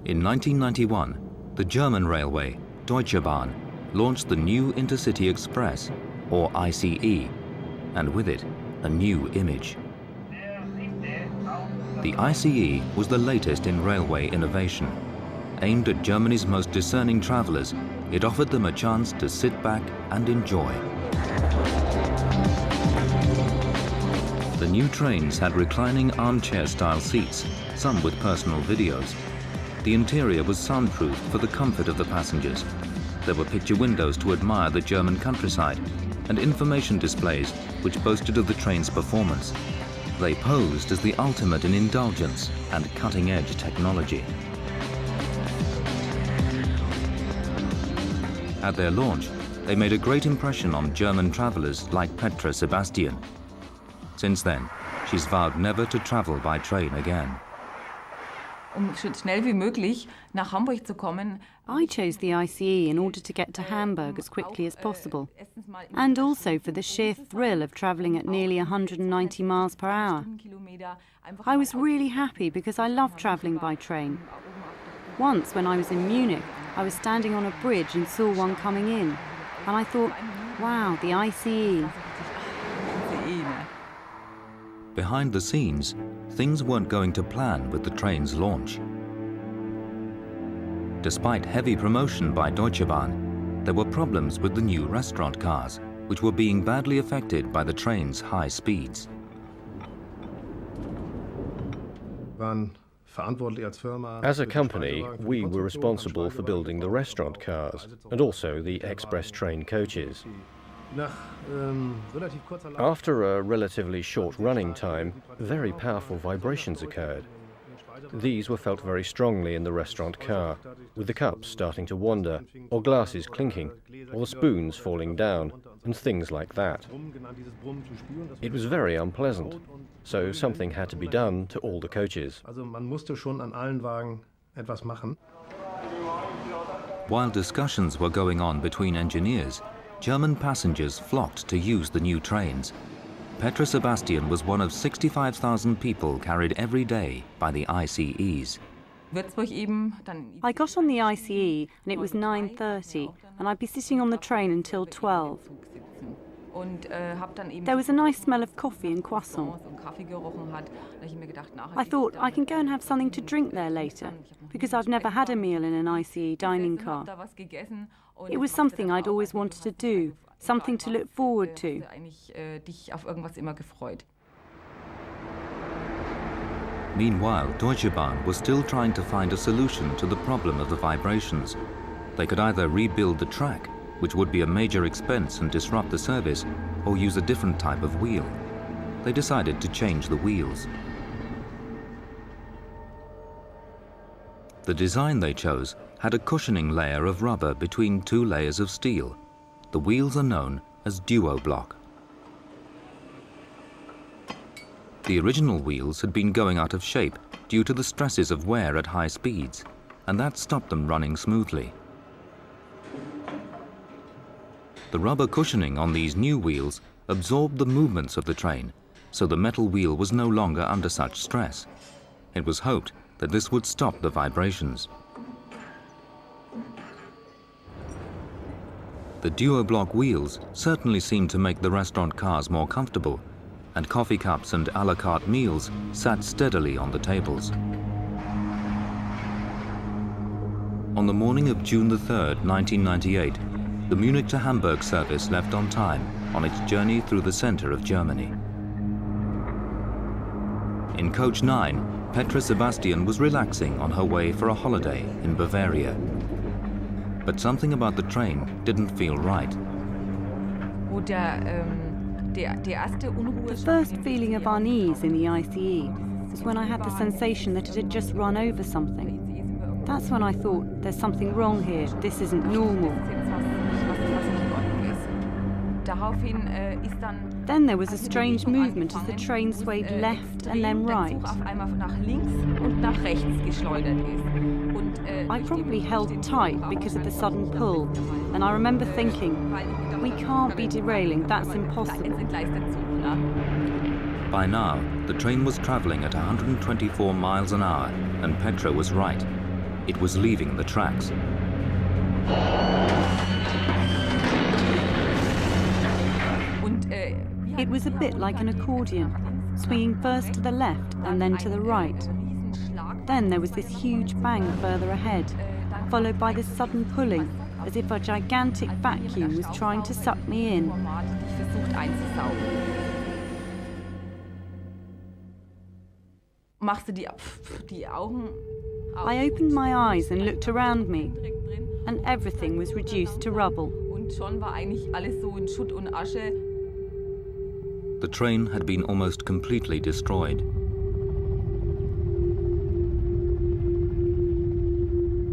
In 1991, the German railway, Deutsche Bahn, launched the new Intercity Express, or ICE, and with it, a new image. The ICE was the latest in railway innovation. Aimed at Germany's most discerning travelers, it offered them a chance to sit back and enjoy. The new trains had reclining armchair-style seats, some with personal videos. The interior was soundproofed for the comfort of the passengers. There were picture windows to admire the German countryside, and information displays which boasted of the train's performance. They posed as the ultimate in indulgence and cutting-edge technology. At their launch, they made a great impression on German travelers like Petra Sebastian. Since then, she's vowed never to travel by train again. Schnell wie möglich nach Hamburg zu kommen. I chose the ICE in order to get to Hamburg as quickly as possible, and also for the sheer thrill of travelling at nearly 190 miles per hour. I was really happy because I love travelling by train. Once, when I was in Munich, I was standing on a bridge and saw one coming in, and I thought, wow, the ICE. Behind the scenes, things weren't going to plan with the train's launch. Despite heavy promotion by Deutsche Bahn, there were problems with the new restaurant cars, which were being badly affected by the train's high speeds. As a company, we were responsible for building the restaurant cars and also the express train coaches. After a relatively short running time, very powerful vibrations occurred. These were felt very strongly in the restaurant car, with the cups starting to wander, or glasses clinking, or the spoons falling down, and things like that. It was very unpleasant, so something had to be done to all the coaches. While discussions were going on between engineers, German passengers flocked to use the new trains. Petra Sebastian was one of 65,000 people carried every day by the ICEs. I got on the ICE and it was 9:30, and I'd be sitting on the train until 12. There was a nice smell of coffee and croissant. I thought I can go and have something to drink there later, because I've never had a meal in an ICE dining car. It was something I'd always wanted to do, something to look forward to. Meanwhile, Deutsche Bahn was still trying to find a solution to the problem of the vibrations. They could either rebuild the track, which would be a major expense and disrupt the service, or use a different type of wheel. They decided to change the wheels. The design they chose had a cushioning layer of rubber between two layers of steel. The wheels are known as duo block. The original wheels had been going out of shape due to the stresses of wear at high speeds, and that stopped them running smoothly. The rubber cushioning on these new wheels absorbed the movements of the train, so the metal wheel was no longer under such stress. It was hoped that this would stop the vibrations. The duo-block wheels certainly seemed to make the restaurant cars more comfortable, and coffee cups and a la carte meals sat steadily on the tables. On the morning of June the 3rd, 1998, the Munich to Hamburg service left on time on its journey through the center of Germany. In coach 9, Petra Sebastian was relaxing on her way for a holiday in Bavaria. But something about the train didn't feel right. The first feeling of unease in the ICE was when I had the sensation that it had just run over something. That's when I thought, there's something wrong here, this isn't normal. Then there was a strange movement as the train swayed left and then right. I probably held tight because of the sudden pull, and I remember thinking, we can't be derailing, that's impossible. By now, the train was traveling at 124 miles an hour, and Petra was right. It was leaving the tracks. It was a bit like an accordion, swinging first to the left and then to the right. Then there was this huge bang further ahead, followed by this sudden pulling, as if a gigantic vacuum was trying to suck me in. I opened my eyes and looked around me, and everything was reduced to rubble. The train had been almost completely destroyed.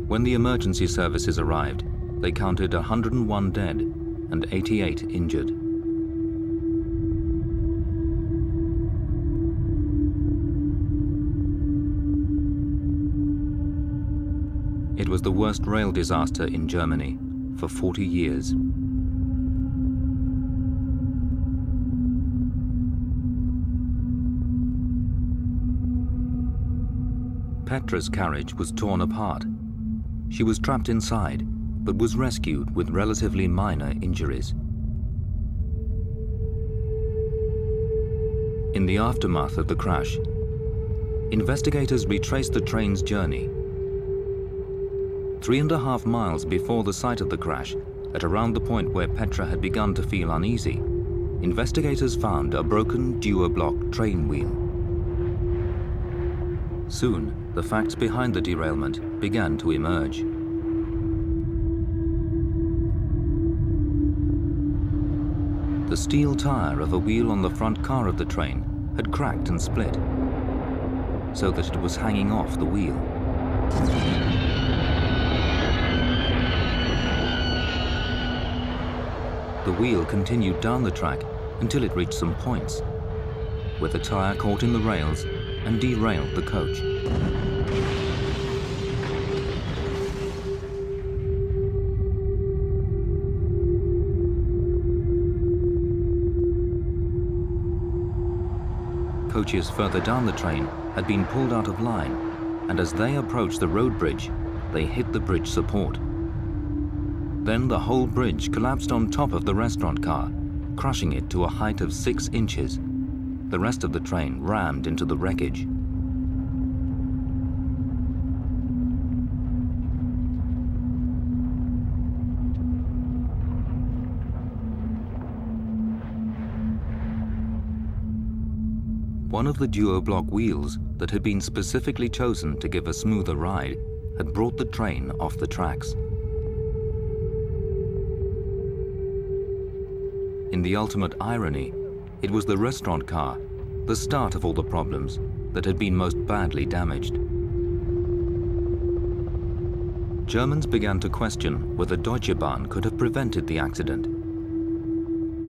When the emergency services arrived, they counted 101 dead and 88 injured. It was the worst rail disaster in Germany for 40 years. Petra's carriage was torn apart. She was trapped inside, but was rescued with relatively minor injuries. In the aftermath of the crash, investigators retraced the train's journey. 3.5 miles before the site of the crash, at around the point where Petra had begun to feel uneasy, investigators found a broken duo-block train wheel. Soon, the facts behind the derailment began to emerge. The steel tire of a wheel on the front car of the train had cracked and split, so that it was hanging off the wheel. The wheel continued down the track until it reached some points, where the tire caught in the rails and derailed the coach. Coaches further down the train had been pulled out of line, and as they approached the road bridge, they hit the bridge support. Then the whole bridge collapsed on top of the restaurant car, crushing it to a height of 6 inches. The rest of the train rammed into the wreckage. One of the duo-block wheels that had been specifically chosen to give a smoother ride had brought the train off the tracks. In the ultimate irony, it was the restaurant car, the start of all the problems, that had been most badly damaged. Germans began to question whether Deutsche Bahn could have prevented the accident.